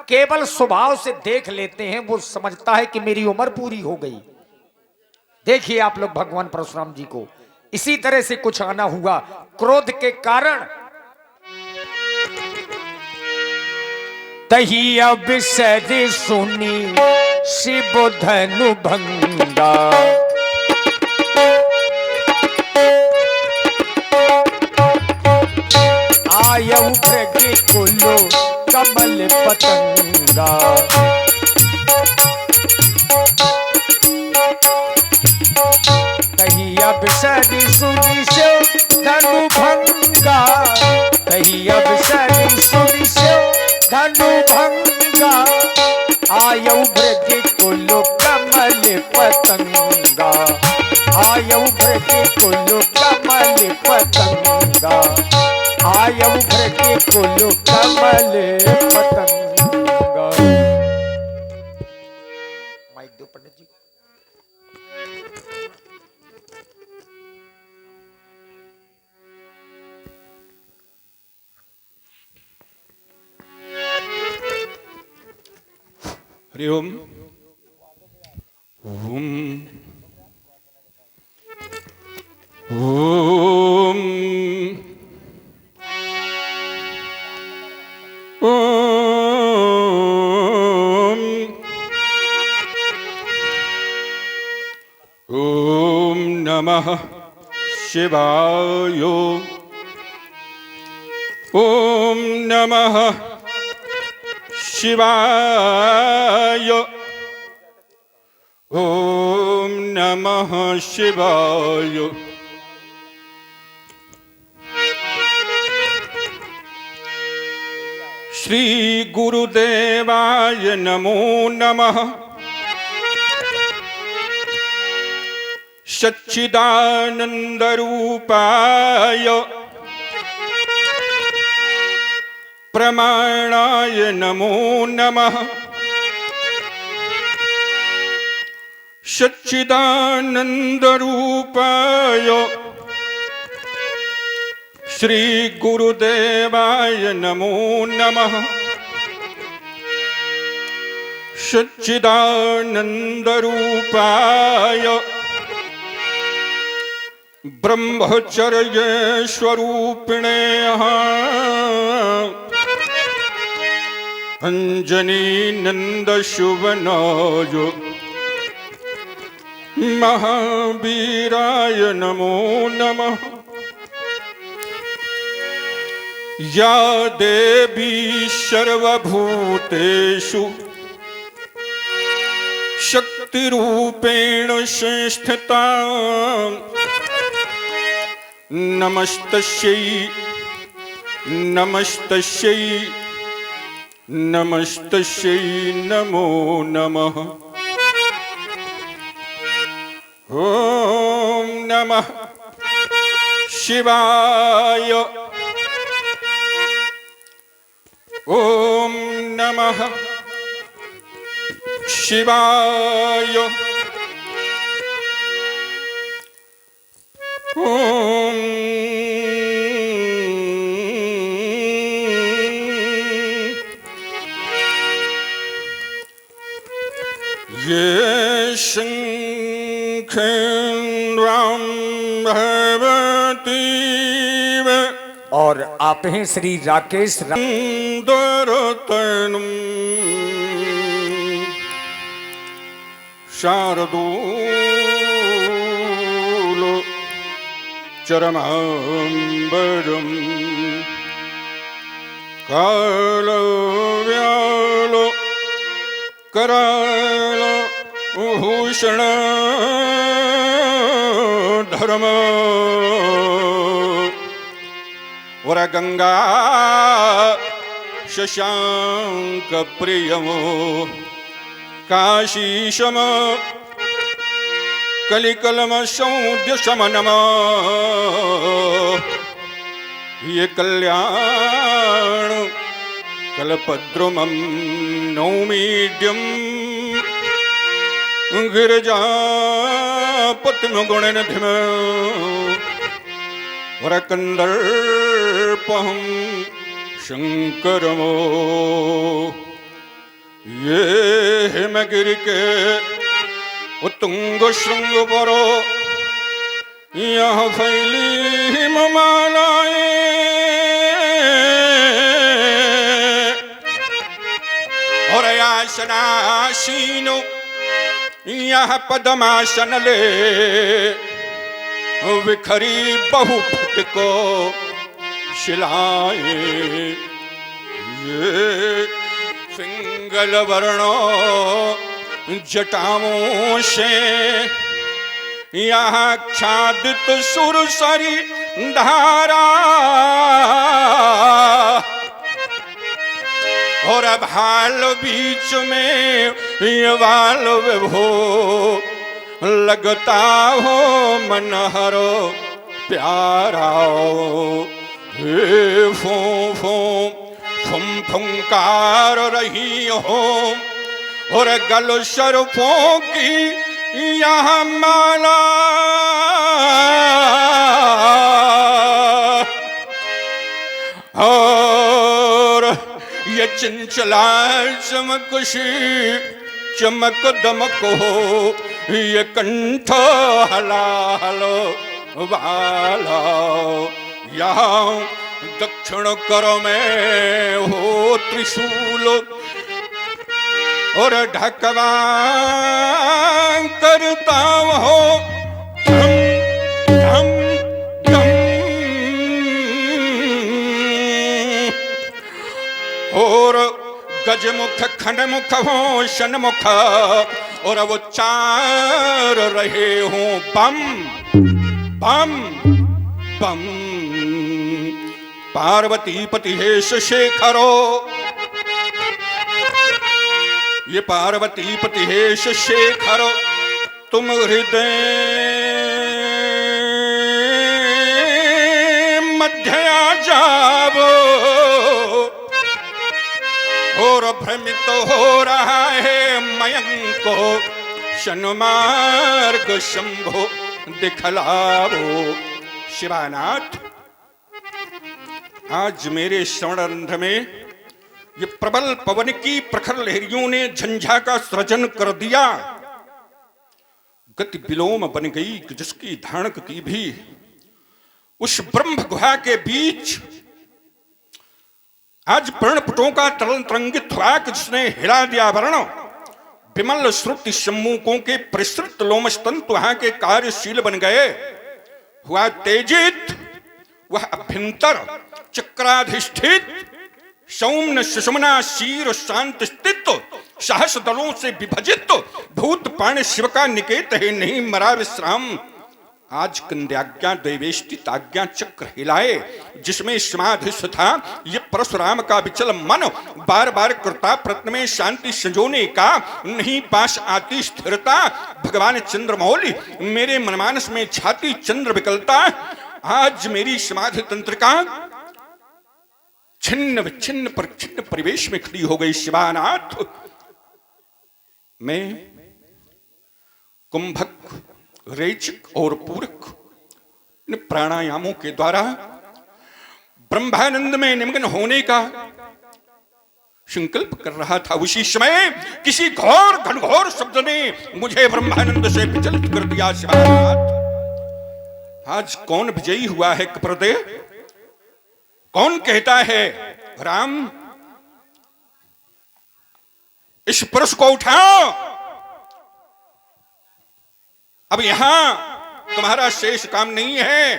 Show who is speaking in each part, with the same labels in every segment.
Speaker 1: केवल स्वभाव से देख लेते हैं वो समझता है कि मेरी उम्र पूरी हो गई। देखिए आप लोग भगवान परशुराम जी को इसी तरह से कुछ आना हुआ क्रोध के कारण। तही अब सर सुनी शिव धनु भंगा, आयऊ भृग कुलो कमल पतंगा। तही अब सर सुनी शिव धनु भंगा, तही अब सर सुनी शिव धनु भंगा, आयऊ भृग कुलो कमल पतंगा, आयऊ भृग कुलो कमल पतंगा, आयऊ भृग कुलो कमल पतंगा। माइक दो पंडित जी।
Speaker 2: हरि ओम। ओम ओम ओम नमः शिवाय। ओम नमः शिवाय। ओम नमः शिवाय। श्री गुरुदेवाय नमो नमः। सच्चिदानंद रूपाय प्रमाणाय नमो नमः। सच्चिदानंद रूपाय श्री गुरुदेवाय नमो नमः। सच्चिदानंद रूपाय ब्रह्मचर्य स्वरूपिणे अंजनी नंद शुभनाय महावीराय नमो नमः। या देवी सर्वभूतेषु शक्तिरूपेण संस्थिता नमस्तस्यै नमस्तस्यै नमस्तस्यै नमो नमः। ओम नमः शिवाय। ओम नमः शिवाय। ओम ये शंखेन्द्राम भगवती
Speaker 1: और आप हैं श्री राकेश
Speaker 2: दरतनम शारदूल चरमांबरम कालव्याल कराल भूषण धर्म वरगंगा शशांक प्रियमो काशीशम कलिकलम सौद्य शमनम ये कल्याण कल्पद्रुमं नौमीड्यम गिरिजापतिमगुणनिधिम वरकन्दर्पहं शङ्करमो ये हिमगिरि के उत्तुंग श्रृंग परो यहाँ फैली हिममालाएं और आसनासीनो यहाँ पद्मासन ले विखरी बहुफुट को शिलाएं ये पिंगल वर्णों जटाओं से यहाँ आच्छादित सुरसरी धारा और भाल बीच में ये वाल विभो लगता हो मनहरो प्यारा हे फो फो फुम फुंकार रही हो और गल शरफों की यहाँ माला और ये चंचला चमकशी चमक दमक हो ये कंठ हला हलो वाला यहाँ दक्षिण कर में हो त्रिशूल और ढकवा करता हो धम धम धम और गजमुख खंडमुख हो शनमुख और वो चार रहे हो बम बम बम पार्वती पति हेश शेखरो ये पार्वती पति हेश शेखरो तुम हृदय मध्य आ जाओ और भ्रमित हो रहा है मयंको शनमार्ग शंभो दिखलाओ। शिवानाथ आज मेरे स्वर्णरंध्र में ये प्रबल पवन की प्रखर लहरियों ने झंझा का सृजन कर दिया। गति विलोम बन गई कि जिसकी धाणक की भी उस ब्रह्म गुहा के बीच आज पर्णपुटों का तरल तरंगित हुआ कि जिसने हिला दिया वर्ण। विमल श्रुति सम्मुखों के परिसृत लोमस्तंतु वहां के कार्यशील बन गए। हुआ तेजित वह अभ्यंतर चक्राधिष्ठित सौम्य सुषमना शीर शांत स्थित सहस दलों से विभजित भूत पाण शिव का निकेत है नहीं मरा विश्राम। आज कंद्याज्ञा दैवेष्टित आज्ञा चक्र हिलाए जिसमें समाधिस्थ था ये परशुराम का विचल मन। बार बार कृता प्रत्न में शांति संजोने का नहीं पास आती स्थिरता। भगवान चंद्रमौली मेरे मनमानस में छाती चंद्र विकलता। आज मेरी समाधि तंत्र का छिन्न विच्छिन्न पर छिन्न परिवेश में खड़ी हो गई। शिवानाथ मैं कुंभक रेचक और पूरक इन प्राणायामों के द्वारा ब्रह्मानंद में निमग्न होने का संकल्प कर रहा था। उसी समय किसी घोर घनघोर शब्द ने मुझे ब्रह्मानंद से विचलित कर दिया। शिवानाथ आज कौन विजयी हुआ है कप्रदे? कौन कहता है राम इस पुरुष को उठाओ, अब यहां तुम्हारा शेष काम नहीं है।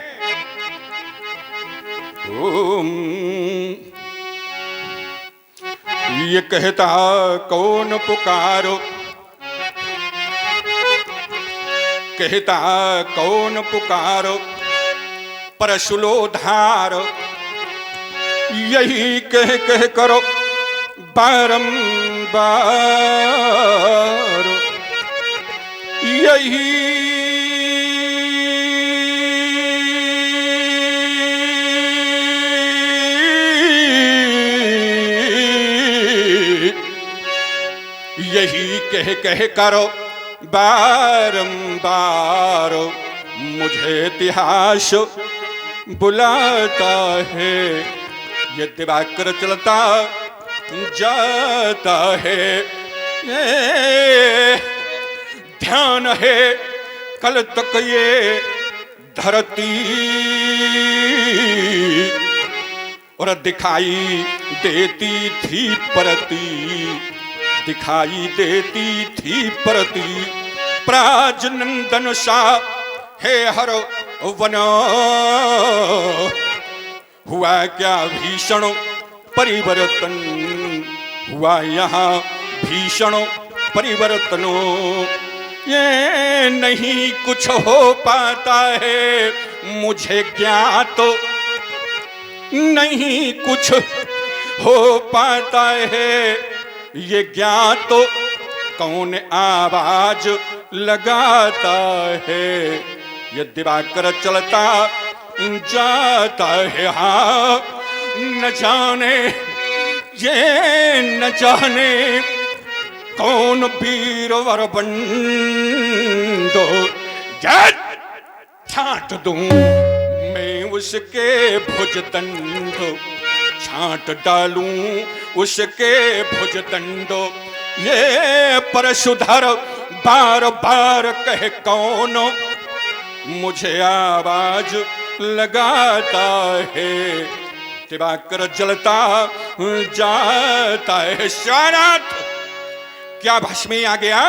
Speaker 2: ये कहता कौन पुकारो, कहता कौन पुकारो परशुलोधार। यही कह कह करो बारंबार, यही यही कह कह करो बारंबार। मुझे इतिहास बुलाता है ये दिवाकर चलता जाता है, ये ध्यान है कल तक ये धरती, और दिखाई देती थी परती, दिखाई देती थी परती। प्राज नंदन सा है हर वन, हुआ क्या भीषण परिवर्तन, हुआ यहाँ भीषण परिवर्तन। ये नहीं कुछ हो पाता है मुझे ज्ञात, नहीं कुछ हो पाता है ये ज्ञात, कौन आवाज लगाता है, ये दिवाकर चलता जाता है। हाँ न जाने, ये न जाने कौन वीरवर बंदो, छांट दूं मैं उसके भुजदंड, छांट डालूं उसके भुजदंड। ये परशुधर बार बार कहे कौन मुझे आवाज लगाता है, दिवाकर जलता जाता है। शानाथ क्या भस्मी आ गया,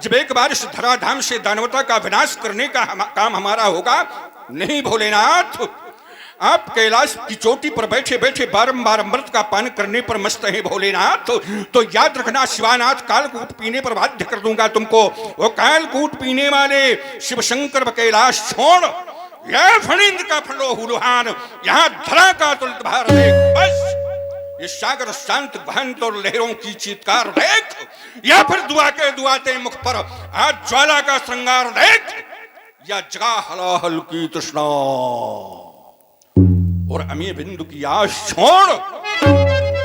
Speaker 2: जब एक बार इस धराधाम से दानवता का विनाश करने का काम हमारा होगा। नहीं भोलेनाथ, आप कैलाश की चोटी पर बैठे बैठे बारंबार अमृत का पान करने पर मस्त है भोलेनाथ, तो याद रखना शिवानाथ, कालकूट पीने पर बाध्य कर दूंगा तुमको। वो कालकूट पीने वाले शिव शंकर कैलाश छोड़, यह फणिंद का फलो हुलुहान, यहाँ धरा का तुलित भार देख। बस ये सागर शांत भंत और लहरों की चीत्कार देख, या फिर दुआ के दुआते मुख पर आज ज्वाला का श्रृंगार देख, या जगा हलाहल की तृष्णा और अमी बिंदु की आश छोड़।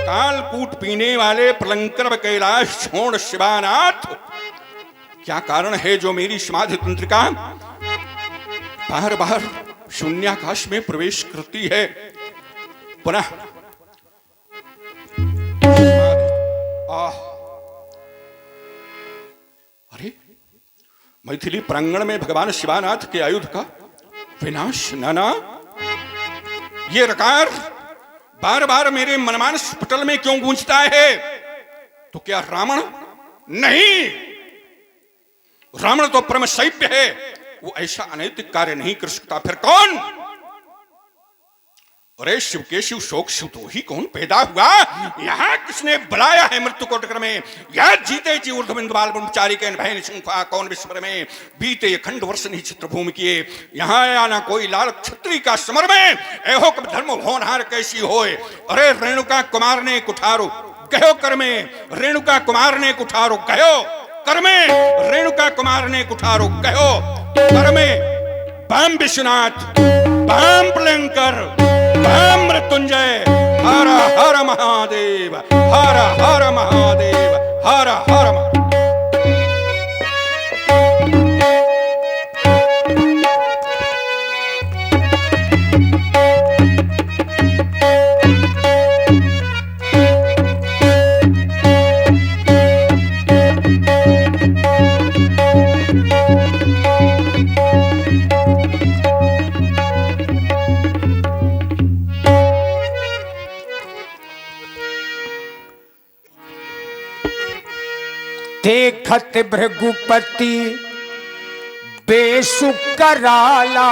Speaker 2: कालकूट पीने वाले प्रलंकर कैलाश छोड़ शिवानाथ, क्या कारण है जो मेरी समाधि तंत्रिका बार बार शून्याकाश में प्रवेश करती है? पुनः अरे मैथिली प्रांगण में भगवान शिवानाथ के आयुध का विनाश। नाना, ये रकार बार बार मेरे मनमानस पटल में क्यों गूंजता है? तो क्या रावण? नहीं, रावण तो परम सभ्य है, वो ऐसा अनैतिक कार्य नहीं कर सकता। फिर कौन? अरे शिव के शिव शोक शिव तो ही कौन पैदा हुआ? यहाँ किसने बुलाया है मृत्यु कोटकर में? यह जीते जी ऊर्ध्वबिंद बाल ब्रह्मचारी के भैन शंखा कौन विस्मर में बीते अखंड वर्ष नहीं चित्रभूमि किए। यहाँ आना कोई लाल क्षत्रिय का समर में, एहो कब धर्म होनहार कैसी होए। अरे रेणुका कुमार ने कुठारो गयो कर में, रेणुका कुमार ने कुठारो गयो कर में, रेणुका कुमार ने कुठारो गयो कर में। बाम विश्वनाथ, बाम प्लंकर, बाम मृत्युंजय, हर हर महादेव, हर हर महादेव, हर हर महादेव।
Speaker 1: देखत भृगुपति बेसु कराला,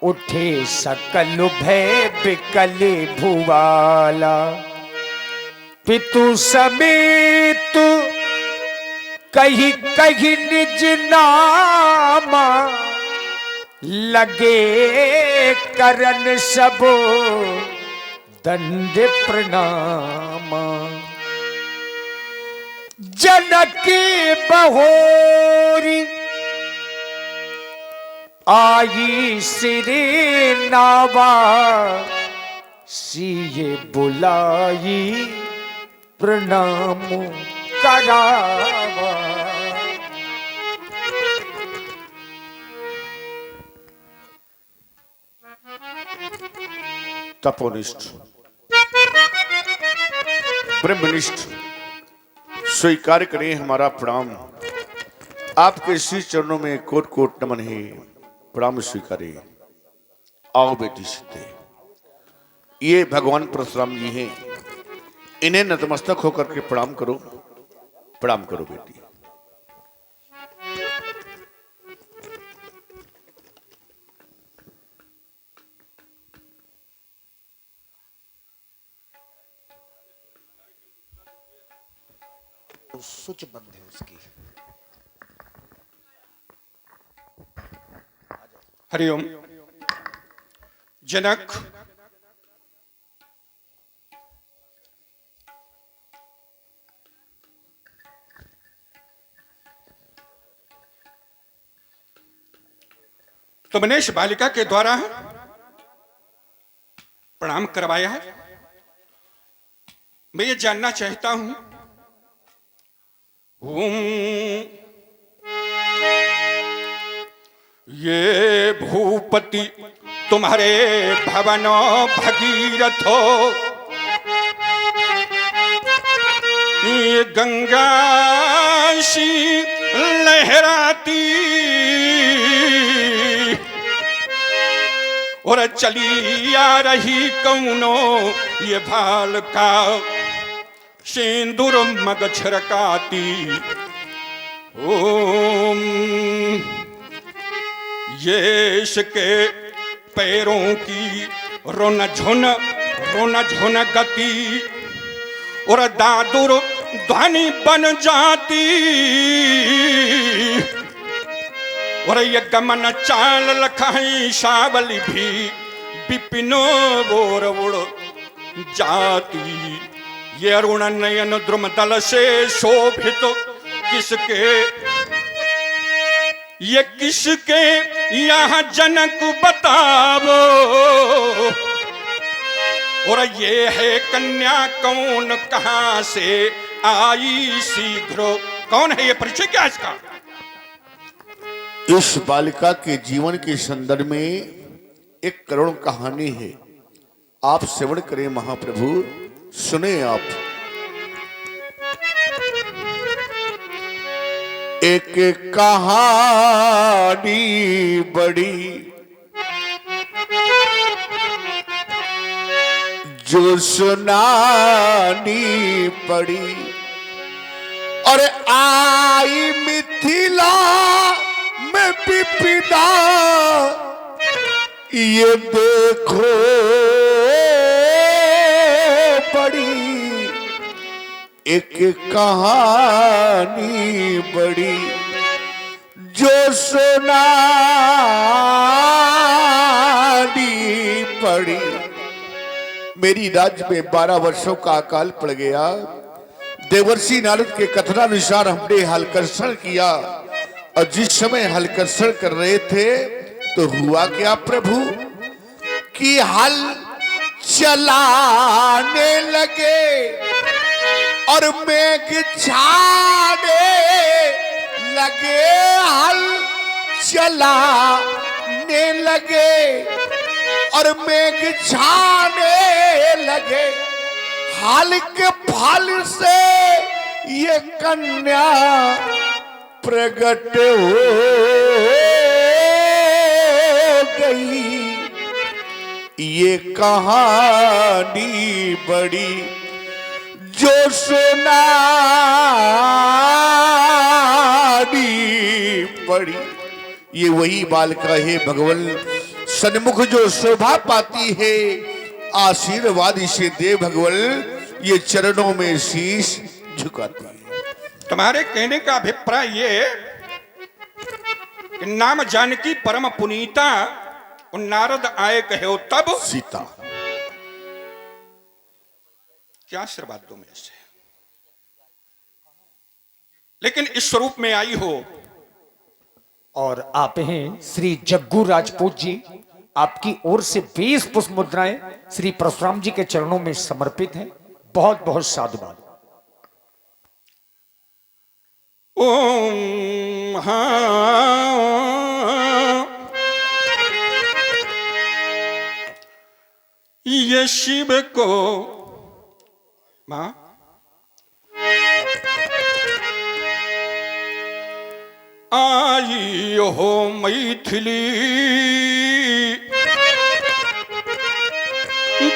Speaker 1: उठे सकल भय बिकल भुवाला। पितु समेत कही कही निज नामा, लगे करन सबो दंड प्रणामा। जनकी बहोरी आई सिरे नावा, सिए बुलाई प्रणाम करावा। तपोनिष्ठ
Speaker 3: ब्रह्मनिष्ठ स्वीकार करें हमारा प्रणाम। आपके श्री चरणों में कोट कोट नमन है, प्रणाम स्वीकारे। आओ बेटी सीते, ये भगवान परशुराम जी हैं, इन्हें नतमस्तक होकर के प्रणाम करो। प्रणाम करो बेटी।
Speaker 1: सुच बंद है उसकी।
Speaker 2: हरिओम। जनक, तुमने इस बालिका के द्वारा प्रणाम करवाया है। मैं ये जानना चाहता हूं, ये भूपति तुम्हारे भवनो भगीरथो, ये गंगा सी लहराती और चली आ रही कौनो ये भाल का सिंदूर मग छिड़काती। ओम ये इसके पैरों की रोन झुन गति और दादुर ध्वनि बन जाती और ये गमन चाल लखाई सावली भी विपिनो बोर उड़ जाती। ये अरुण नयन द्रुम दल से शोभित किसके, ये किसके यहाँ जनक बतावो, और ये है कन्या कौन कहां से आई शीघ्र, कौन है ये, परिचय क्या इसका?
Speaker 3: इस बालिका के जीवन के संदर्भ में एक करुण कहानी है, आप श्रवण करें महाप्रभु, सुने आप। एक कहानी बड़ी जो सुनानी पड़ी, और आई मिथिला में विपदा, ये देखो बड़ी एक कहानी बड़ी जो सुनानी पड़ी। मेरी राज्य में 12 वर्षों का अकाल पड़ गया। देवर्षि नारद के कथनानुसार हमने हलकर्षण किया, और जिस समय हलकर्षण कर रहे थे तो हुआ क्या प्रभु कि हल चलाने लगे और मेघ छाने लगे, हल चलाने लगे और मेघ छाने लगे। हाल के फल से ये कन्या प्रकट हो गई। ये कहानी बड़ी जो सुनानी पड़ी। ये वही बालिका है भगवान सन्मुख जो शोभा पाती है, आशीर्वाद इसे दे भगवान, ये चरणों में शीश झुकाती है।
Speaker 2: तुम्हारे कहने का अभिप्राय ये कि नाम जानकी परम पुनीता, और नारद आए कहे तब
Speaker 3: सीता।
Speaker 2: क्या आशीर्वाद दो मेरे से, लेकिन इस स्वरूप में आई हो।
Speaker 1: और आप हैं श्री जग्गू राजपूत जी, आपकी ओर से 20 पुष्प मुद्राएं श्री परशुराम जी के चरणों में समर्पित हैं। बहुत बहुत साधुवाद।
Speaker 2: ओम ये शिव को मां हो मैथिली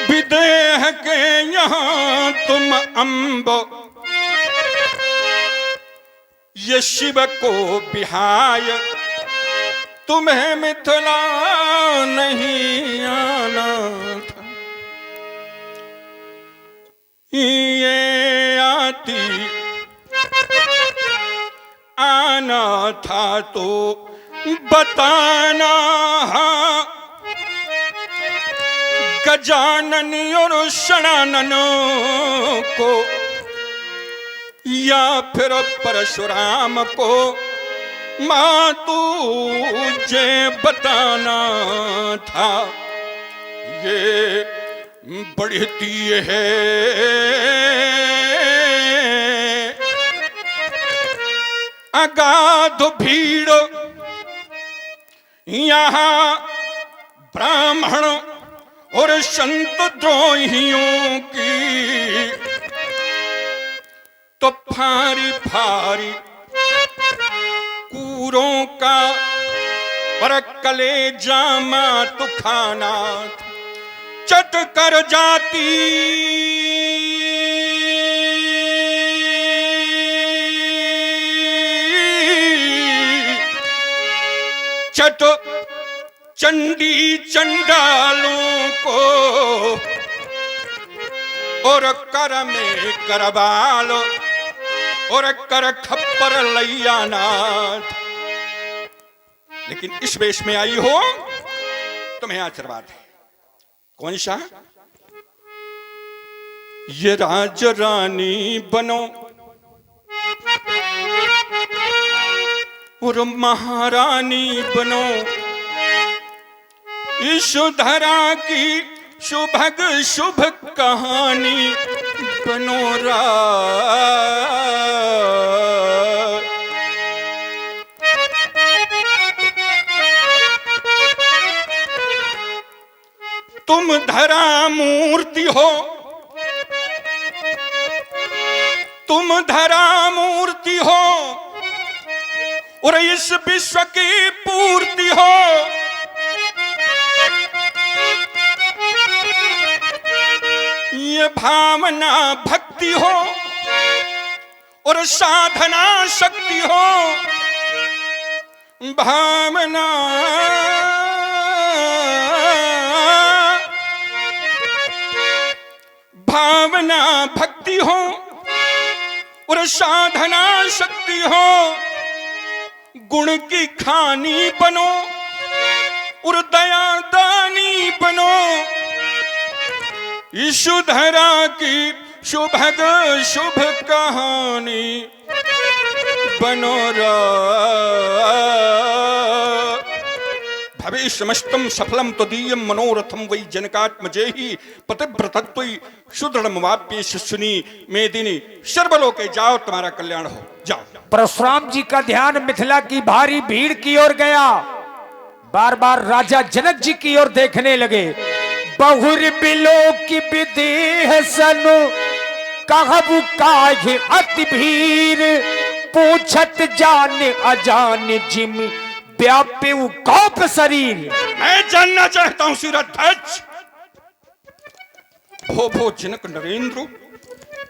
Speaker 2: विदेह के यहाँ तुम अम्ब ये शिव को बिहाय तुम्हें मिथिला नहीं आना था। ये आती आना था तो बताना गजानन और षडानन को या फिर परशुराम को माँ तुझे बताना था। ये बढ़ती है अगाध भीड़ यहाँ ब्राह्मण और संत द्रोहियों की, तो फारी फारी कूरों का और कलेजा मात खाना चट कर जाती चट चंडी चंडालों को और कर में करवाल और कर खप्पर लैया नाथ। लेकिन इस वेश में आई हो तुम्हें आशीर्वाद है। कौन सा? ये राज रानी बनो और महारानी बनो, इस धरा की शुभग शुभ कहानी बनो रा। तुम धरा मूर्ति हो, तुम धरा मूर्ति हो और इस विश्व की पूर्ति हो। ये भावना भक्ति हो और साधना शक्ति हो। भावना भावना भक्ति हो और साधना शक्ति हो। गुण की खानी बनो और दया दानी बनो, ईशु धरा की शुभग शुभ कहानी बनो रा। भविष्यमस्तम सफलम तदीयम मनोरथम वै जनकात्मजेहि पतिव्रतत्वयि सुदृढ़मवाप्य सुनी मेदिनी। सर्वलोके जाओ, तुम्हारा कल्याण हो। जाओ।
Speaker 1: परशुराम जी का ध्यान मिथिला की भारी भीड़ की ओर गया। बार बार राजा जनक जी की ओर देखने लगे। बहुर बिलो की विदेह सनु कहबु काहे अति भीर, पूछत जान अजान जिमि व्यापे कौप शरीर।
Speaker 2: मैं जानना चाहता हूं सिराध्यक्ष, भो जनक नरेंद्र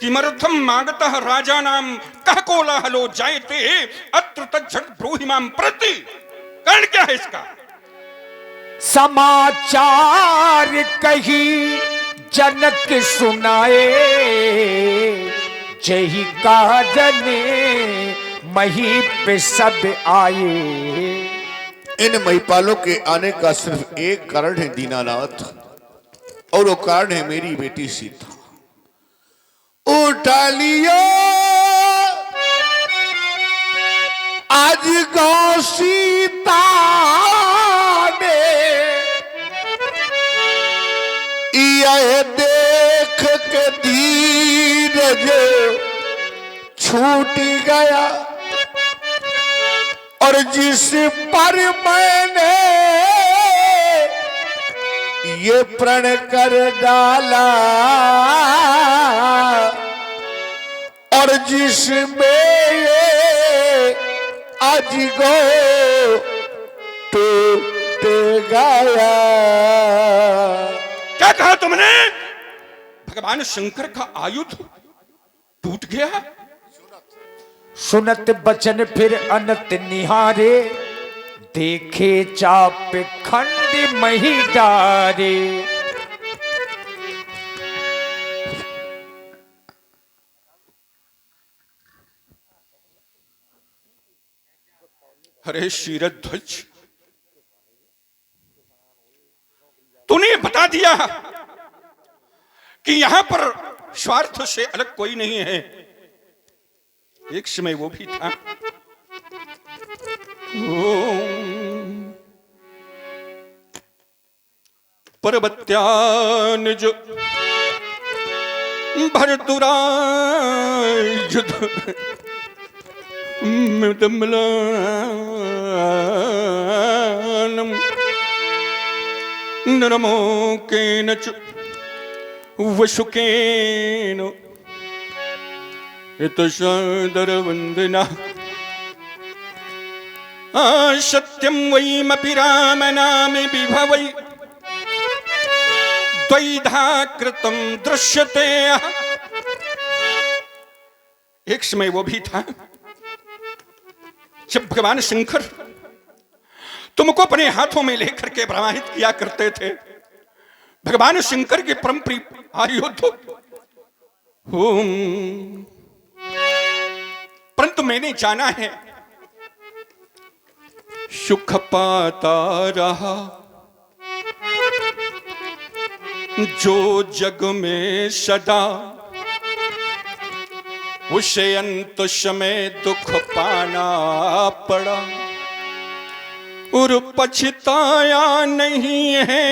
Speaker 2: किमर्थम मागतः राजा नाम कह कोलाहलो जायते अत्र तज्झट ब्रूहि मां प्रति। कारण क्या है इसका?
Speaker 1: समाचार कही जनक सुनाए, जही काजने मही पे सब आए।
Speaker 3: इन महिपालों के आने का सिर्फ एक कारण है दीनानाथ, और वो कारण है मेरी बेटी सीता। उठा लियो आज गौ सीता ने, यह देख के धीरज छूट गया, और जिस पर मैंने ये प्रण कर डाला, और जिसमें ये आज गो टूट गया।
Speaker 2: क्या कहा तुमने? भगवान शंकर का आयुध टूट गया?
Speaker 1: सुनत बचन फिर अनत निहारे, देखे चाप खंड मही डारे।
Speaker 2: अरे शीरध्वज, तूने बता दिया कि यहां पर स्वार्थ से अलग कोई नहीं है। एक समय वो भी था। पर्वत्यानुज भरतुराज मृदम्लानम नरमोकेन च वशुकेन इतशादरवंदना सत्यं वैमपि रामनामे विभवै द्वैधा कृतं दृश्यते। एक समय वो भी था जब भगवान शंकर तुमको अपने हाथों में लेकर के प्रवाहित किया करते थे। भगवान शंकर के परम प्रिय आयुध, परंतु मैंने जाना है सुख पाता रहा जो जग में सदा, उसे अंत समय दुख पाना पड़ा और पछताया नहीं है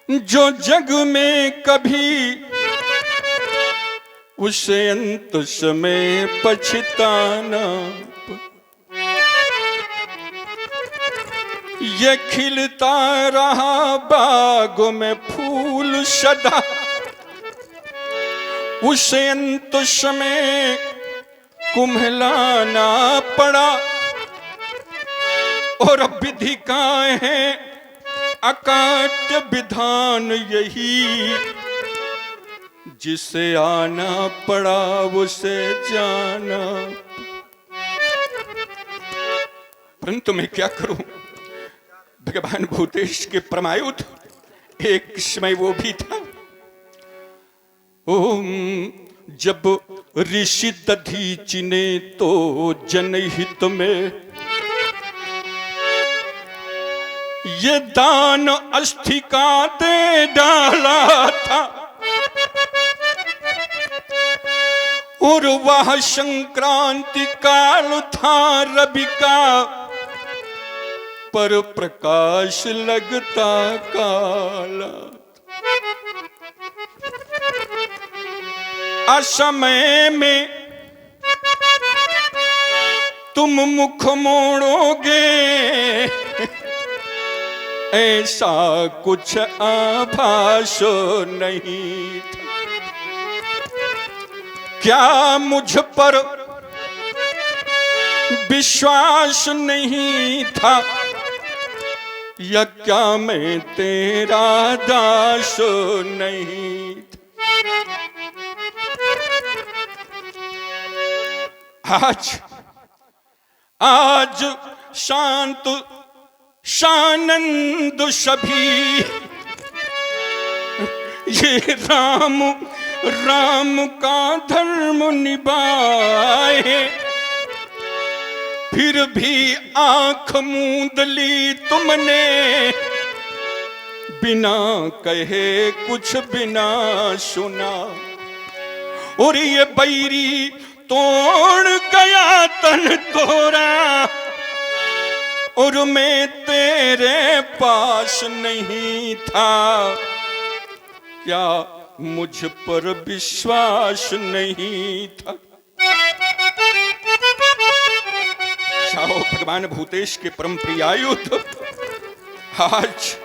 Speaker 2: जो जग में कभी, उसे अंत समय पछताना। ये खिलता रहा बाग में फूल सदा, उसे अंत समय कुम्हलाना पड़ा और विधि का है अकाट्य विधान यही, जिसे आना पड़ा उसे जाना। परंतु मैं क्या करूं? भगवान भूतेश के परमायुध एक समय वो भी था। ओम जब ऋषि दधीचि ने तो जनहित में ये दान अस्थि का दे डाला था और वह संक्रांति काल था रवि का, पर प्रकाश लगता काला। असमय में तुम मुख मोड़ोगे ऐसा कुछ आभास नहीं था। क्या मुझ पर विश्वास नहीं था या क्या मैं तेरा दास नहीं था? आज शांत शानंद सभी ये राम राम का धर्म निभाए, फिर भी आंख मूंद ली तुमने बिना कहे कुछ बिना सुना। और ये बैरी तोड़ गया तन तोरा और मैं तेरे पास नहीं था, क्या मुझ पर विश्वास नहीं था? जाओ भगवान भूतेश के परम प्रिय आयुध, आज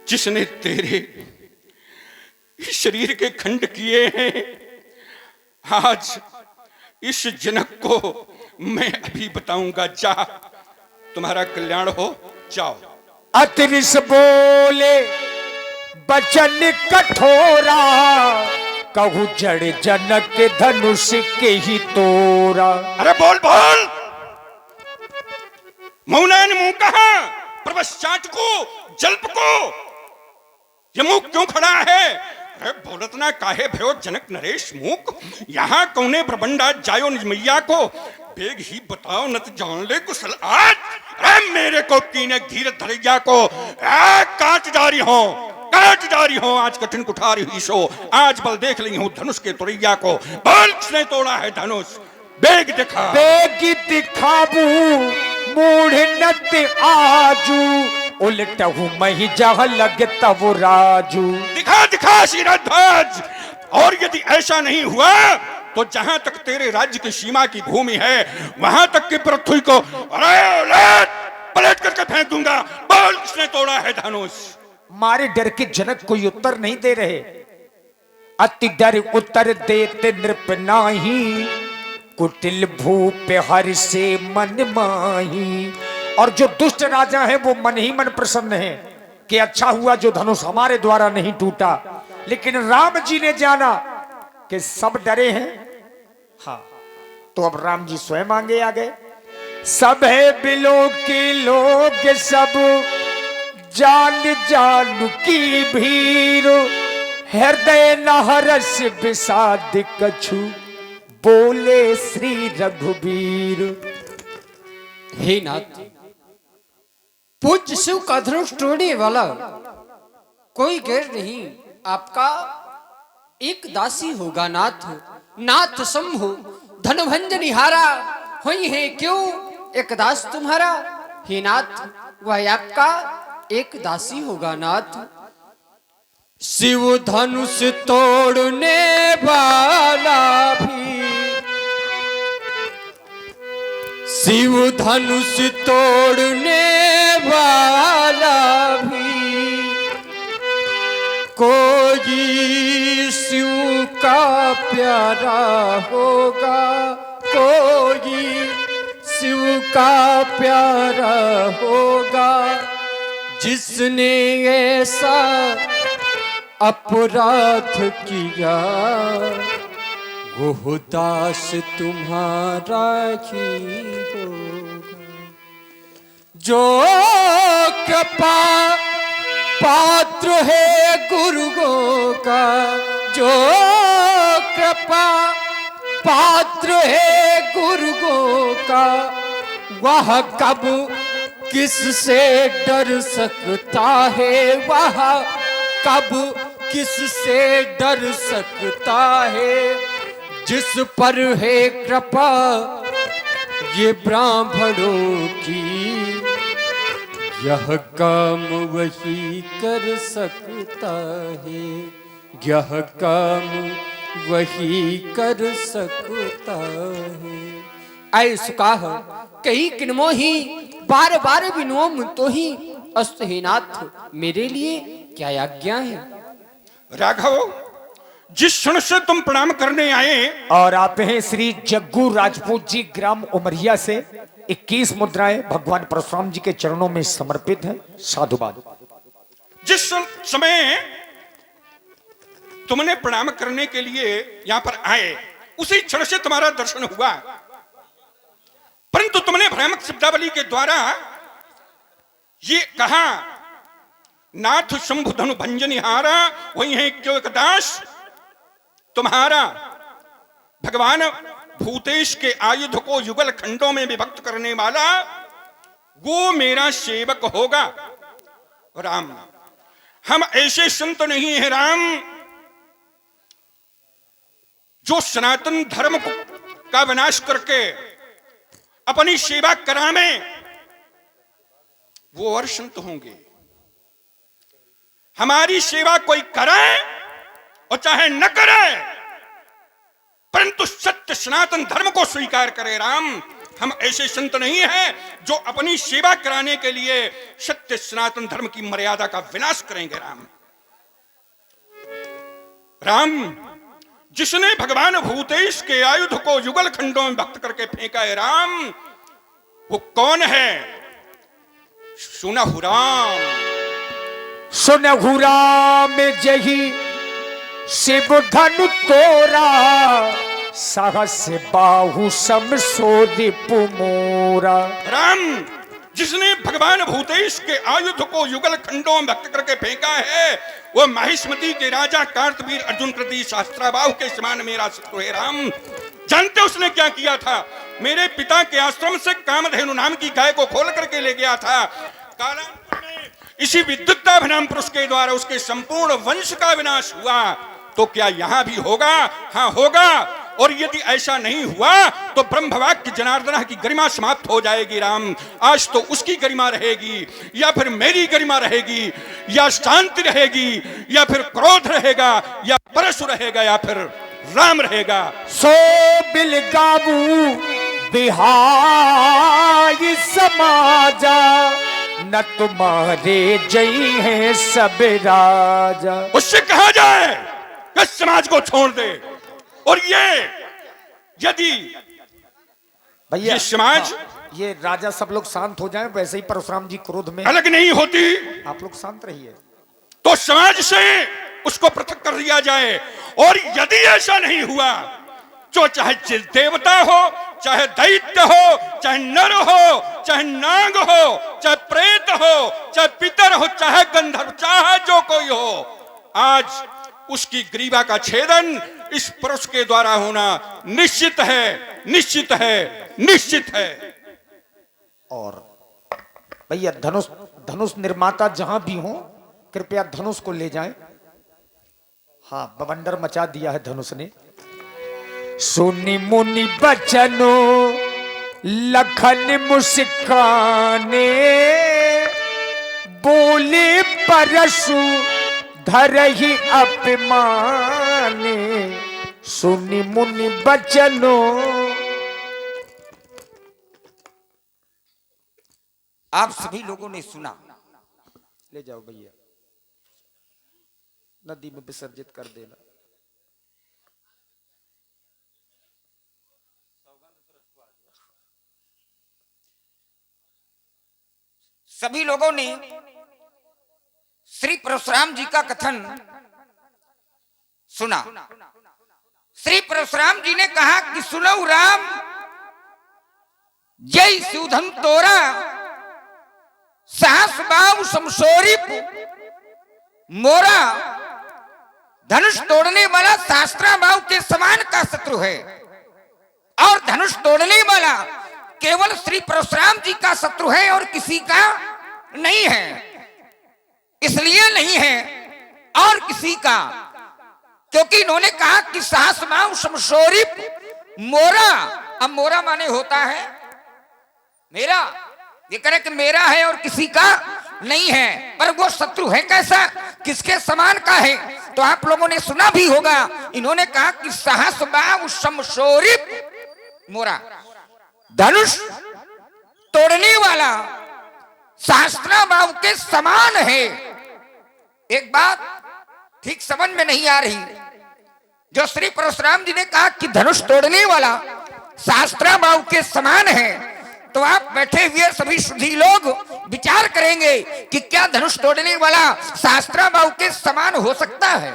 Speaker 2: जिसने तेरे शरीर के खंड किए हैं, आज इस जनक को मैं अभी बताऊंगा। जा, तुम्हारा कल्याण हो, जाओ।
Speaker 1: अतरिस बोले बचन कठोरा, कहू जड़ जनक के धनुष के ही तोरा।
Speaker 2: अरे बोल बोल, मौनान मुंह कहा, प्रवश्चाट को, जल्प को, ये मुंह क्यों खड़ा है? अरे बोलत ना काहे भयो जनक नरेश मूक, यहाँ कौने प्रबंडा जायो निज मैया को, बेग ही बताओ न तो जान ले कुशल आज। अरे मेरे को कीने धीर धरैया को काट जारी हो, काट जारी हो, आज कठिन कुठारी हुई सो, आज बल देख ली हूँ धनुष के तुरैया को। बोल किसने तोड़ा है धनुष, बेग दिखा।
Speaker 1: बेग दिखाबू मूढ़ नत आजू, उलटहू मही जह लगे तब राजू।
Speaker 2: दिखा दिखा शिरध्वज, और यदि ऐसा नहीं हुआ तो जहां तक तेरे राज्य की सीमा की भूमि है वहां तक की पृथ्वी को अरे उलट पलट करके फेंक दूंगा। बोल किसने तोड़ा है धनुष।
Speaker 1: मारे डर के जनक कोई उत्तर नहीं दे रहे। अति डर उत्तर देते नृप नाही, कुटिल भूप हर से मन माही। और जो दुष्ट राजा है वो मन ही मन प्रसन्न है कि अच्छा हुआ जो धनुष हमारे द्वारा नहीं टूटा। लेकिन राम जी ने जाना कि सब डरे हैं। हाँ, तो अब राम जी स्वयं आगे आ गए। सब है बिलो के लोग सब, जान जान की भीर, हृदय नहरस विषाद कछु, बोले श्री रघुबीर।
Speaker 4: हे नाथ, पूज्य शिव का धनुष तोड़ने वाला कोई गैर नहीं, आपका एक दासी होगा नाथ। नाथ शंभु धनुभंजनिहारा हुई है क्यों एक दास तुम्हारा। हे नाथ, वह आपका एक दासी होगा नाथ। शिव धनुष तोड़ने वाला भी, शिव धनुष तोड़ने वाला भी, कोई शिव का प्यारा होगा, कोई शिव का प्यारा होगा, जिसने ऐसा अपराध किया वो दास तुम्हारा ही होगा। जो कृपा पात्र है गुरुओं का, जो कृपा पात्र है गुरुओं का, वह कब किससे डर सकता है, वह कब किससे डर सकता है। जिस पर है कृपा ये ब्राह्मणों की, यह काम वही कर सकता है, यह काम वही कर सकता है। आय सुकाह कई किनमो ही, बार बार विनोम तो ही, अस्तहीनाथ मेरे लिए क्या आज्ञा है।
Speaker 2: राघव, जिस क्षण से तुम प्रणाम करने आए,
Speaker 1: और आप हैं श्री जग्गू राजपूत जी, ग्राम उमरिया से। 21 मुद्राएं भगवान परशुराम जी के चरणों में समर्पित हैं। साधुवाद।
Speaker 2: जिस समय तुमने प्रणाम करने के लिए यहां पर आए उसी क्षण से तुम्हारा दर्शन हुआ, परंतु तुमने भ्रामक शब्दावली के द्वारा ये कहा, नाथ शंभु धनु भंजनिहारा वही है क्यों एक दास तुम्हारा। भगवान भूतेश के आयुध को युगल खंडों में विभक्त करने वाला वो मेरा सेवक होगा। राम, हम ऐसे संत नहीं है राम जो सनातन धर्म का विनाश करके अपनी सेवा करावे, वो और संत होंगे। हमारी सेवा कोई करे और चाहे न करे, परंतु सत्य सनातन धर्म को स्वीकार करे। राम, हम ऐसे संत नहीं हैं जो अपनी सेवा कराने के लिए सत्य सनातन धर्म की मर्यादा का विनाश करेंगे। राम, जिसने भगवान भूतेश के आयुध को युगल खंडों में भक्त करके फेंका है राम, वो कौन है? सुनहु राम।
Speaker 1: सुनहु राम जही शिव धनु तोरा, सहस बाहु सम सोदिप मोरा।
Speaker 2: राम जिसने भगवान भूतेश के आयुध को युगल खंडों में भक्त करके फेंका है, वो माहिष्मती के राजा कार्तवीर अर्जुन कृति शास्त्राबाहु के समान मेरा शत्रु है राम। जानते उसने क्या किया था? मेरे पिता के आश्रम से कामधेनु नाम की गाय को खोल करके ले गया था। कालांतर में इसी विद्युत्ता नाम पुरुष के द्वारा उसके संपूर्ण वंश का विनाश हुआ। तो क्या यहां भी होगा? हाँ होगा। और यदि ऐसा नहीं हुआ तो ब्रह्मवाक्य जनार्दन की गरिमा समाप्त हो जाएगी राम। आज तो उसकी गरिमा रहेगी, या फिर मेरी गरिमा रहेगी, या शांति रहेगी, या फिर क्रोध रहेगा, या परशु रहेगा, या फिर राम रहेगा।
Speaker 1: सो बिल गाबू बिहाई समाजा, न तुम्हारे जई है सब राजा।
Speaker 2: उससे कहा जाए कि समाज को छोड़ दे। और ये यदि
Speaker 1: भैया
Speaker 2: ये समाज
Speaker 1: ये राजा सब लोग शांत हो जाएं, वैसे ही परशुराम जी क्रोध में
Speaker 2: अलग नहीं होती,
Speaker 1: आप लोग शांत रहिए,
Speaker 2: तो समाज से उसको पृथक कर दिया जाए। और यदि ऐसा नहीं हुआ तो चाहे देवता हो, चाहे दैत्य हो, चाहे नर हो, चाहे नाग हो, चाहे प्रेत हो, चाहे पितर हो, चाहे गंधर्व, चाहे जो कोई हो, आज उसकी ग्रीवा का छेदन इस पुरुष के द्वारा होना निश्चित है, निश्चित है, निश्चित है।
Speaker 1: और भैया धनुष निर्माता जहां भी हो, कृपया धनुष को ले जाएं। हाँ, बवंडर मचा दिया है धनुष ने। सुनी मुनि बचनो लखन मुस्काने, बोले परशु धरहि अपमाने। सुनी मुनि बचनो।
Speaker 5: आप सभी लोगों ने सुना,
Speaker 1: ले जाओ भैया, नदी में विसर्जित कर देना।
Speaker 5: सभी लोगों ने श्री परशुराम जी का कथन सुना। श्री परशुराम जी ने कहा कि सुनो राम, जय शिवधन तोरा, साहस बाव समशोरी मोरा। धनुष तोड़ने वाला शास्त्रा बाव के समान का शत्रु है, और धनुष तोड़ने वाला केवल श्री परशुराम जी का शत्रु है और किसी का नहीं है। इसलिए नहीं है और किसी का, क्योंकि इन्होंने कहा कि साहस मां समशोरी मोरा। अब मोरा माने होता है मेरा, ये कह रहे कि मेरा है और किसी का नहीं है। पर वो शत्रु है कैसा, किसके समान का है? तो आप लोगों ने सुना भी होगा, इन्होंने कहा कि साहस मां समशोरी मोरा। धनुष तोड़ने वाला शास्त्रा बाव के समान है। एक बात ठीक समझ में नहीं आ रही, जो श्री परशुराम जी ने कहा कि धनुष तोड़ने वाला शास्त्रा बाव के समान है, तो आप बैठे हुए सभी सुधी लोग विचार करेंगे कि क्या धनुष तोड़ने वाला शास्त्रा बाव के समान हो सकता है,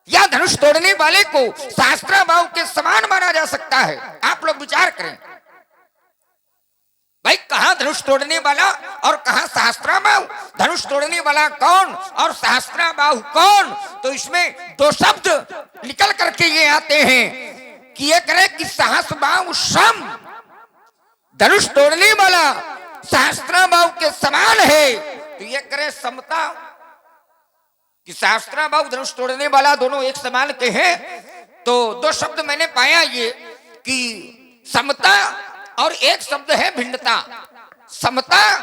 Speaker 5: या धनुष तोड़ने वाले को शास्त्रा बाव के समान माना जा सकता है? आप लोग विचार करें भाई, कहां धनुष तोड़ने वाला और कहां सहस्त्राबाहु? धनुष तोड़ने वाला कौन और सहस्त्राबाहु कौन? तो इसमें दो शब्द निकल करके ये आते हैं कि ये करे कि सहस्त्राबाहु सम, धनुष तोड़ने वाला सहस्त्राबाहु के समान है, तो ये करे समता, कि सहस्त्राबाहु धनुष तोड़ने वाला दोनों एक समान के हैं। तो दो शब्द मैंने पाया ये कि समता और एक शब्द है भिन्नता। समता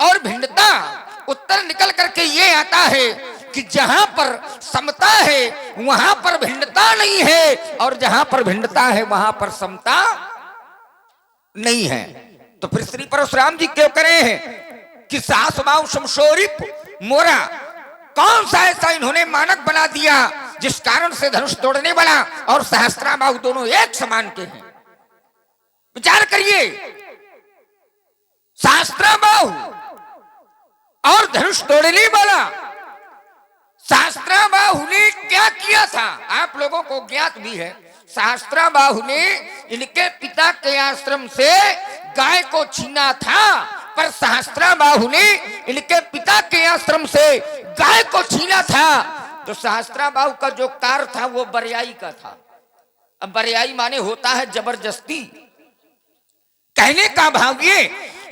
Speaker 5: और भिन्नता, उत्तर निकल करके ये आता है कि जहां पर समता है वहां पर भिन्नता नहीं है, और जहां पर भिन्नता है वहां पर समता नहीं है। तो फिर श्री परशुराम जी क्यों करे हैं कि सास बाव समशोरी मोरा? कौन सा ऐसा इन्होंने मानक बना दिया जिस कारण से धनुष तोड़ने वाला और सहस्त्राबाहु दोनों एक समान के हैं। विचार करिए, सहस्त्राबाहु और धनुष तोड़ने वाला, सहस्त्राबाहु ने क्या किया था आप लोगों को ज्ञात भी है। सहस्त्राबाहु ने इनके पिता के आश्रम से गाय को छीना था, पर सहस्त्राबाहु ने इनके पिता के आश्रम से गाय को छीना था। तो सहस्त्राबाहु का जो कार्य था वो बरियाई का था। अब बरियाई माने होता है जबरदस्ती। कहने का भाव ये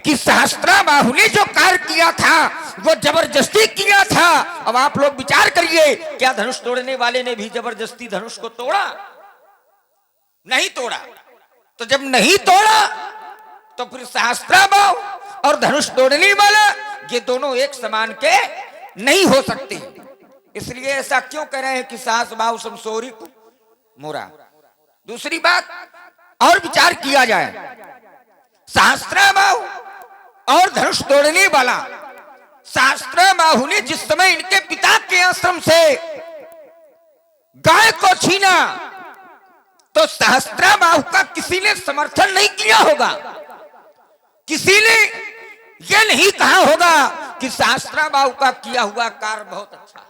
Speaker 5: कि सहस्त्राबाहु ने जो कार्य किया था वो जबरदस्ती किया था। अब आप लोग विचार करिए, क्या धनुष तोड़ने वाले ने भी जबरदस्ती धनुष को तोड़ा? नहीं तोड़ा। तो जब नहीं तोड़ा तो फिर सहस्त्राबाहु और धनुष तोड़ने वाला ये दोनों एक समान के नहीं हो सकते। इसलिए ऐसा क्यों कह रहे हैं कि सहस्त्रबाहु समसोरी मोरा। दूसरी बात और विचार किया जाए, सहस्त्राबाहु और धनुष तोड़ने वाला, सहस्त्राबाहु ने जिस समय इनके पिता के आश्रम से गाय को छीना तो सहस्त्राबाहु का किसी ने समर्थन नहीं किया होगा। किसी ने यह नहीं कहा होगा कि सहस्त्राबाहु का किया हुआ कार्य बहुत अच्छा।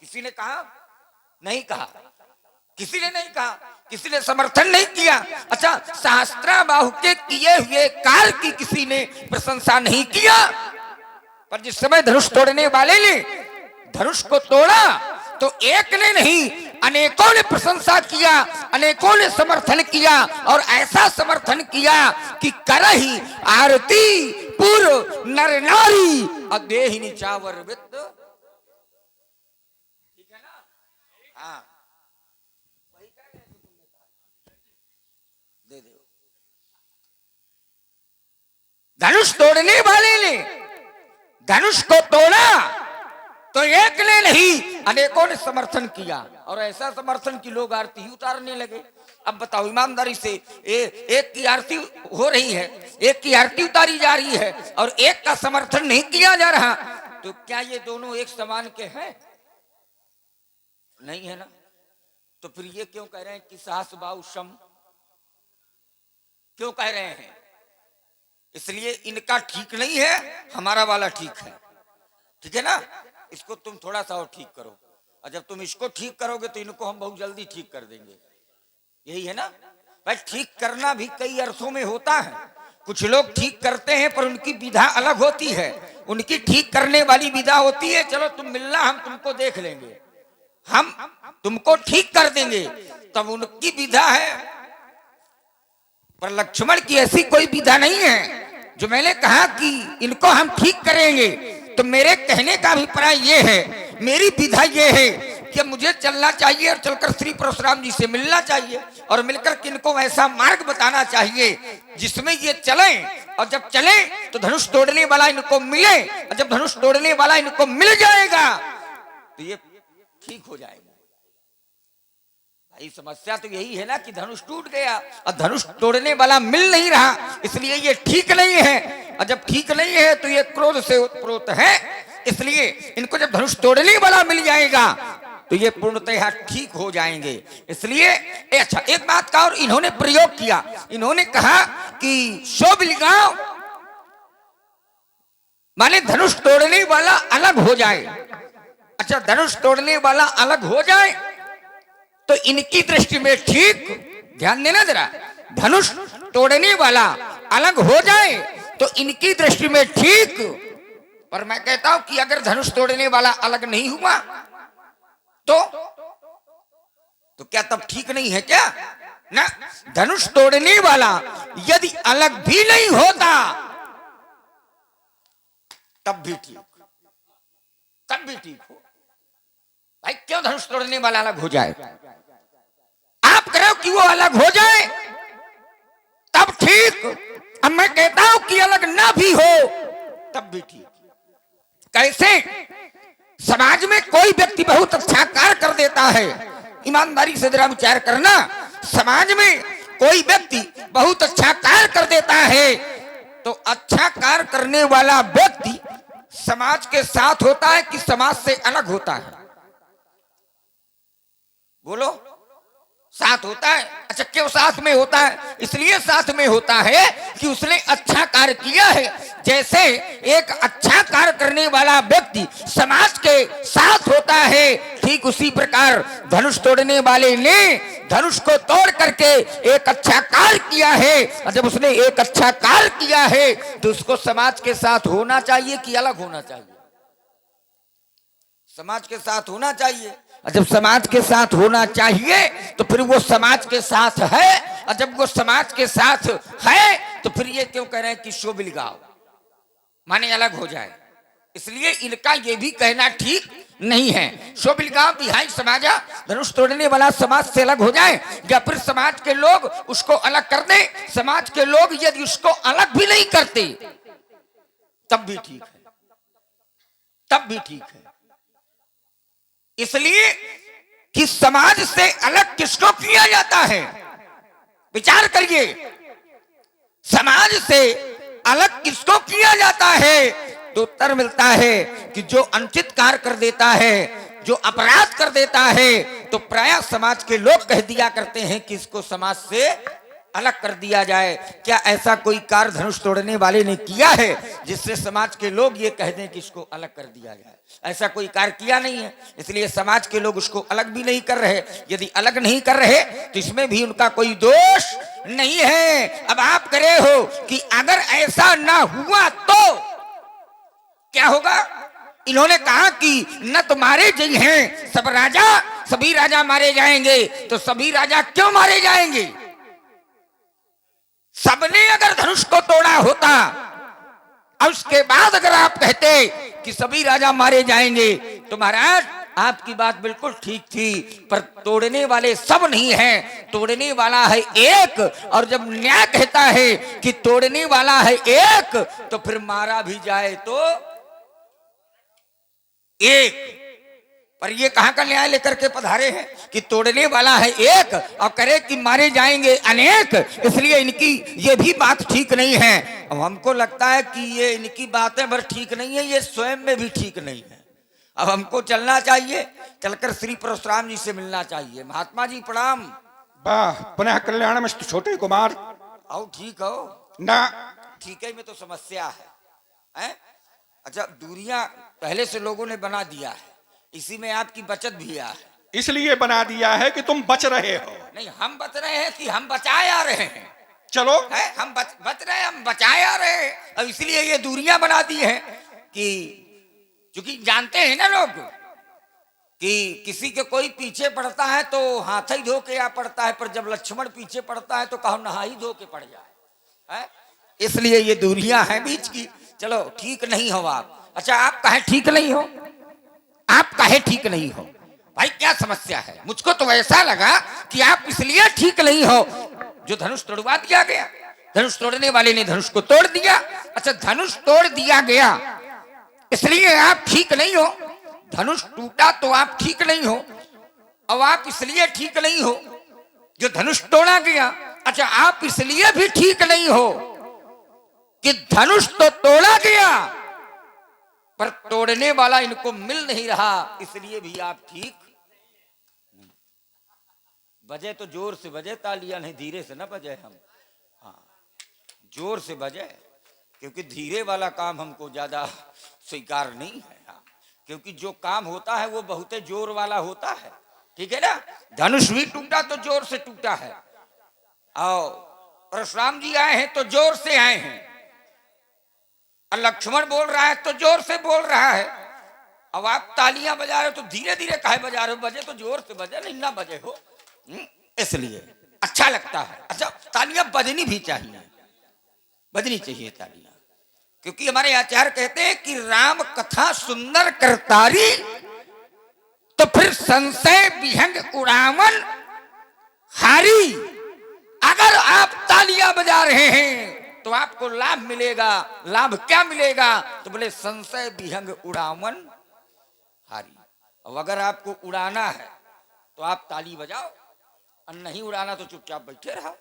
Speaker 5: किसी ने कहा? नहीं कहा। किसी ने नहीं कहा, किसी ने समर्थन नहीं किया। अच्छा, सहस्त्राबाहु के किए हुए कार्य की किसी ने प्रशंसा नहीं किया। पर जिस समय धनुष तोड़ने वाले ने धनुष को तोड़ा तो एक ने नहीं अनेकों ने प्रशंसा किया, अनेकों ने समर्थन किया, और ऐसा समर्थन किया कि करहि आरती पूर्व नर नारी अदेहि निचावर वित्त। ठीक है ना? हाँ, दे दो। धनुष तोड़ने वाले ने धनुष को तोड़ा तो एक ने नहीं अनेकों ने समर्थन किया, और ऐसा समर्थन कि लोग आरती ही उतारने लगे। अब बताओ ईमानदारी से, एक की आरती हो रही है, एक की आरती उतारी जा रही है और एक का समर्थन नहीं किया जा रहा, तो क्या ये दोनों एक समान के हैं? नहीं है ना। तो फिर ये क्यों कह रहे हैं कि सहस्त्रबाहु सम? क्यों कह रहे हैं? इसलिए इनका ठीक नहीं है, हमारा वाला ठीक है। ठीक है ना? इसको तुम थोड़ा सा और ठीक करो, और जब तुम इसको ठीक करोगे तो इनको हम बहुत जल्दी ठीक कर देंगे। यही है ना भाई। ठीक करना भी कई अर्थों में होता है। कुछ लोग ठीक करते हैं पर उनकी विधा अलग होती है। उनकी ठीक करने वाली विधा होती है, चलो तुम मिलना, हम तुमको देख लेंगे, हम तुमको ठीक कर देंगे, तब उनकी विधा है। पर लक्ष्मण की ऐसी कोई विधा नहीं है जो मैंने कहा कि इनको हम ठीक करेंगे। तो मेरे कहने का अभिप्राय ये है, मेरी विधा ये है कि मुझे चलना चाहिए और चलकर श्री परशुराम जी से मिलना चाहिए, और मिलकर किनको ऐसा मार्ग बताना चाहिए जिसमें ये चलें, और जब चले तो धनुष तोड़ने वाला इनको मिले, और जब धनुष तोड़ने वाला इनको मिल जाएगा तो ये ठीक हो जाएगा। भाई समस्या तो यही है ना कि धनुष टूट गया और धनुष तोड़ने वाला मिल नहीं रहा, इसलिए ये ठीक नहीं है। और जब ठीक नहीं है तो ये क्रोध से उत्प्रोत है, इसलिए इनको जब धनुष तोड़ने वाला मिल जाएगा तो ये पूर्णतः ठीक हो जाएंगे। इसलिए अच्छा, एक बात का और इन्होंने प्रयोग किया, इन्होंने कहा कि शोभिलगांव माने धनुष तोड़ने वाला अलग हो जाए। अच्छा, धनुष तोड़ने वाला अलग हो जाए तो इनकी दृष्टि में ठीक, ध्यान देना जरा, धनुष तोड़ने वाला अलग हो जाए तो इनकी दृष्टि में ठीक। पर मैं कहता हूं कि अगर धनुष तोड़ने वाला अलग नहीं हुआ तो क्या तब ठीक नहीं है क्या? ना, धनुष तोड़ने वाला यदि अलग भी नहीं होता तब भी ठीक, तब भी ठीक हो। भाई क्यों धनुष तोड़ने वाला अलग हो जाए? आप करो कि वो अलग हो जाए तब ठीक। अब मैं कहता हूं कि अलग ना भी हो तब भी ठीक। कैसे? समाज में कोई व्यक्ति बहुत अच्छा कार्य कर देता है, ईमानदारी से जरा विचार करना, समाज में कोई व्यक्ति बहुत अच्छा कार्य कर देता है तो अच्छा कार्य करने वाला व्यक्ति समाज के साथ होता है कि समाज से अलग होता है? बोलो, साथ होता है। अच्छा, क्यों साथ में होता है? इसलिए साथ में होता है कि उसने अच्छा कार्य किया है। जैसे एक अच्छा कार्य करने वाला व्यक्ति समाज के साथ होता है, ठीक उसी प्रकार धनुष तोड़ने वाले ने धनुष को तोड़ करके एक अच्छा कार्य किया है। और जब उसने एक अच्छा कार्य किया है तो उसको समाज के साथ होना चाहिए कि अलग होना चाहिए? समाज के साथ होना चाहिए। और जब समाज के साथ होना चाहिए तो फिर वो समाज के साथ है। और जब वो समाज के साथ है तो फिर ये क्यों कह रहे हैं कि शोबिलगांव माने अलग हो जाए? इसलिए इनका ये भी कहना ठीक नहीं है। शोबिलगांव बिहाई समाजा, धनुष तोड़ने वाला समाज से अलग हो जाए, या फिर समाज के लोग उसको अलग कर दे। समाज के लोग यदि उसको अलग भी नहीं करते तब भी ठीक है, तब भी ठीक है। इसलिए कि समाज से अलग किसको किया जाता है? विचार करिए, समाज से अलग किसको किया जाता है? तो उत्तर मिलता है कि जो अनुचित कार्य कर देता है, जो अपराध कर देता है, तो प्रायः समाज के लोग कह दिया करते हैं कि इसको समाज से अलग कर दिया जाए। क्या ऐसा कोई कार्य धनुष तोड़ने वाले ने किया है जिससे समाज के लोग ये कह दें कि इसको अलग कर दिया जाए? ऐसा कोई कार्य किया नहीं है, इसलिए समाज के लोग उसको अलग भी नहीं कर रहे। यदि अलग नहीं कर रहे तो इसमें भी उनका कोई दोष नहीं है। अब आप करे हो कि अगर ऐसा ना हुआ तो क्या होगा? इन्होंने कहा कि न तो मारे गए हैं सब राजा, सभी राजा मारे जाएंगे। तो सभी राजा क्यों मारे जाएंगे? सबने अगर धनुष को तोड़ा होता और उसके बाद अगर आप कहते कि सभी राजा मारे जाएंगे तो महाराज आपकी बात बिल्कुल ठीक थी, पर तोड़ने वाले सब नहीं हैं, तोड़ने वाला है एक। और जब न्याय कहता है कि तोड़ने वाला है एक तो फिर मारा भी जाए तो एक। पर ये कहां का न्याय लेकर के पधारे हैं कि तोड़ने वाला है एक और करे कि मारे जाएंगे अनेक। इसलिए इनकी ये भी बात ठीक नहीं है। अब हमको लगता है कि ये इनकी बातें भर ठीक नहीं है, ये स्वयं में भी ठीक नहीं है। अब हमको चलना चाहिए, चलकर श्री परशुराम जी से मिलना चाहिए। महात्मा जी प्रणाम।
Speaker 2: वाह, पुनः कल्याण में छोटे कुमार।
Speaker 5: आओ, ठीक हो
Speaker 2: ना?
Speaker 5: ठीक है, में तो समस्या है? अच्छा, दूरियां पहले से लोगों ने बना दिया है, इसी में आपकी बचत भी है।
Speaker 2: इसलिए बना दिया है कि तुम बच रहे हो।
Speaker 5: नहीं, हम बच रहे हैं कि हम बचाए आ रहे हैं?
Speaker 2: चलो
Speaker 5: है, हम बच रहे हैं, हम बचाए आ रहे हैं। अब इसलिए ये दूरियां बना दी हैं कि क्योंकि जानते हैं ना लोग कि किसी के कोई पीछे पड़ता है तो हाथ ही धो के आ पड़ता है, पर जब लक्ष्मण पीछे पड़ता है तो कहो नहाई धो के पड़ जाए। इसलिए ये दूरियां हैं बीच की। चलो, ठीक नहीं हो आप। अच्छा, आप कहे ठीक नहीं हो? आप कहे ठीक नहीं हो? भाई क्या समस्या है? मुझको तो ऐसा लगा कि आप इसलिए ठीक नहीं हो जो धनुष तोड़वा दिया गया। धनुष तोड़ने वाले ने धनुष को तोड़ दिया। अच्छा, धनुष तोड़ दिया गया इसलिए आप ठीक नहीं हो। धनुष टूटा तो आप ठीक नहीं हो। अब आप इसलिए ठीक नहीं हो जो धनुष तोड़ा गया। अच्छा, आप इसलिए भी ठीक नहीं हो कि धनुष तो तोड़ा गया पर तोड़ने वाला इनको मिल नहीं रहा, इसलिए भी आप ठीक नहीं। बजे तो जोर से बजे तालियां, नहीं धीरे से ना बजे हम। हाँ, जोर से बजे, क्योंकि धीरे वाला काम हमको ज्यादा स्वीकार नहीं है। हाँ, क्योंकि जो काम होता है वो बहुत जोर वाला होता है। ठीक है ना? धनुष भी टूटा तो जोर से टूटा है, और परशुराम जी आए हैं तो जोर से आए हैं, और लक्ष्मण बोल रहा है तो जोर से बोल रहा है। अब आप तालियां बजा रहे हो तो धीरे धीरे काहे बजा रहे हो? बजे तो जोर से बजे, नहीं ना बजे हो, इसलिए अच्छा लगता है। अच्छा, तालियां बजनी भी चाहिए, बजनी चाहिए तालियां, क्योंकि हमारे आचार्य कहते हैं कि राम कथा सुंदर करतारी तो फिर संशय विहंग उड़ावन हारी। अगर आप तालियां बजा रहे हैं तो आपको लाभ मिलेगा। लाभ क्या मिलेगा? तो बोले संशय विहंग उड़ावन हारी। अब अगर आपको उड़ाना है तो आप ताली बजाओ, और नहीं उड़ाना तो चुपचाप बैठे रहो।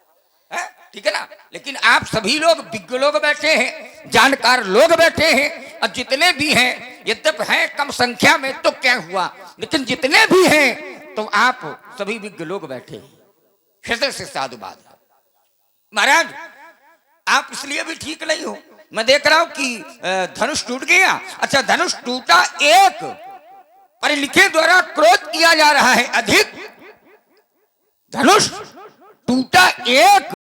Speaker 5: है, ठीक है ना? लेकिन आप सभी लोग विज्ञ लोग बैठे हैं, जानकार लोग बैठे हैं, और जितने भी हैं, यद्यप हैं कम संख्या में तो क्या हुआ, लेकिन जितने भी हैं तो आप सभी विज्ञ लोग बैठे हैं, हृदय से साधुवाद। महाराज आप इसलिए भी ठीक नहीं हो, मैं देख रहा हूं कि धनुष टूट गया। अच्छा धनुष टूटा एक, पर लिखे द्वारा क्रोध किया जा रहा है अधिक। धनुष टूटा एक